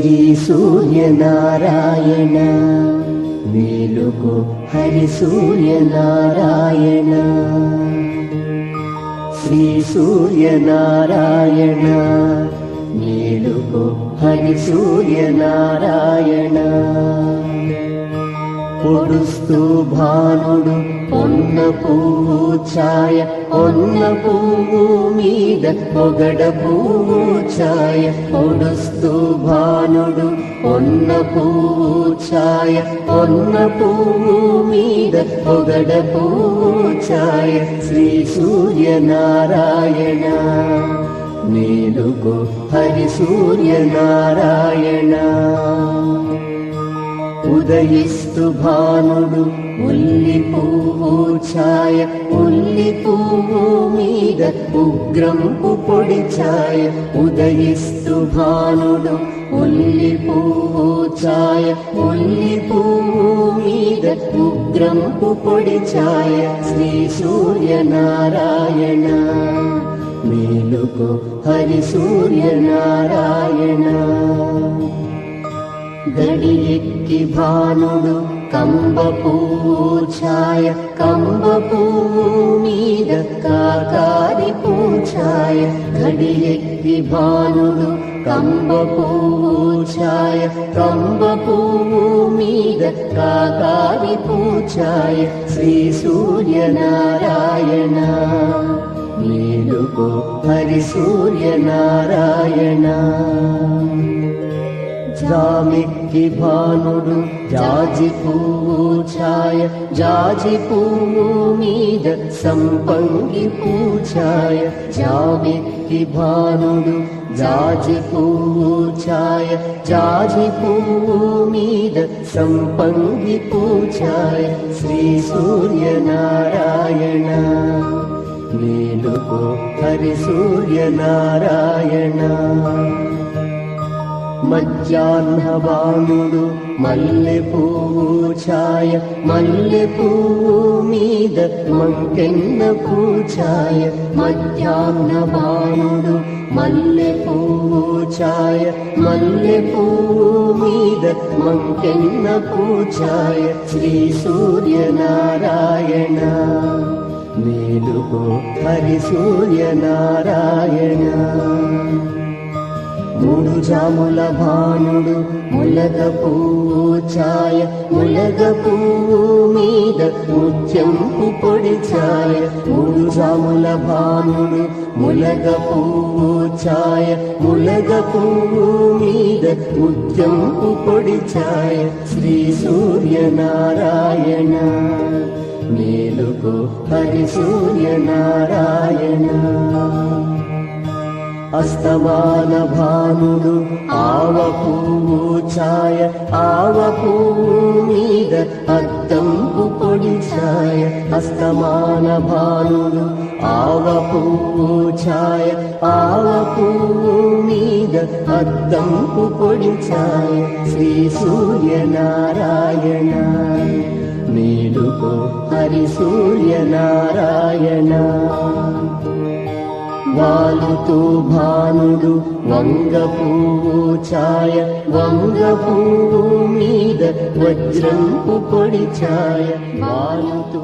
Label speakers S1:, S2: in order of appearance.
S1: శ్రీ సూర్యనారాయణ మేలుకో హరి సూర్యనారాయణ శ్రీ సూర్యనారాయణ మేలుకో హరి సూర్యనారాయణ పొడుస్తూ భానుడు పొన్న పువ్వు ఛాయ పొన్న పువ్వు మీద పొగడ పువ్వు ఛాయ పొడుస్తూ భానుడు పొన్న పువ్వు ఛాయ పొన్న పువ్వు మీద పొగడ పువ్వు ఛాయ శ్రీ సూర్యనారాయణ మేలుకో హరి సూర్యనారాయణ ఉదయిస్తు భానుడు ఉల్లి పువ్వు ఛాయ ఉల్లి పువ్వు మీద ఉగ్రంపు పొడి ఛాయ ఉదయిస్తు భానుడు ఉల్లి పువ్వు ఛాయ ఉల్లి పువ్వు మీద ఉగ్రంపు పొడి ఛాయ శ్రీ సూర్యనారాయణ మేలుకో హరి సూర్యనారాయణ గడి ఎక్కి భానుడు కంబ పువ్వు ఛాయ కంబ పువ్వు మీద కాకారి పూఛాయ గడి ఎక్కి భానుడు కంబ పువ్వు ఛాయ కంబ పువ్వు మీద కాకారి పూఛాయ శ్రీ సూర్యనారాయణ మేలుకో హరి సూర్యనారాయణ జామిక్కి భానుడు జాజి పువ్వు ఛాయ జాజి పువ్వు మీద సంపంగి పూఛాయ జామిక్కి భానుడు జాజి పువ్వు ఛాయ జాజి పువ్వు మీద సంపంగి పూఛాయ శ్రీ సూర్యనారాయణ మేలుకో హరి సూర్యనారాయణ మధ్యాహ్న భానుడు మల్లె పువ్వు ఛాయ మల్లె పువ్వు మీద మంకెన్న పూఛాయ మధ్యాహ్న భానుడు మల్లె పువ్వు ఛాయ మల్లె పువ్వు మీద మంకెన్న పూఛాయ శ్రీ సూర్యనారాయణ మేలుకో హరి సూర్యనారాయణ మూడు జాముల భానుడు ములగ పువ్వు ఛాయ ములగ పువ్వు మీద ముత్యంపు పొడి ఛాయ మూడు జాముల భానుడు ములగ పువ్వు ఛాయ ములగ పువ్వు మీద ముత్యంపు పొడి ఛాయ శ్రీ సూర్యనారాయణ మేలుకో హరి సూర్యనారాయణ అస్తమాన భానుడు ఆవ పువ్వు ఛాయ ఆవ పువ్వు మీద అద్దంపు పొడి ఛాయ అస్తమాన భానుడు ఆవ పువ్వు ఛాయ ఆవ పువ్వు మీద అద్దంపు పొడి ఛాయ శ్రీ సూర్యనారాయణ మేలుకో హరి సూర్యనారాయణ వాలుతూ భానుడు వంగ పువ్వు ఛాయ వంగ పువ్వు మీద వజ్రంపు పొడి ఛాయ వాలుతూ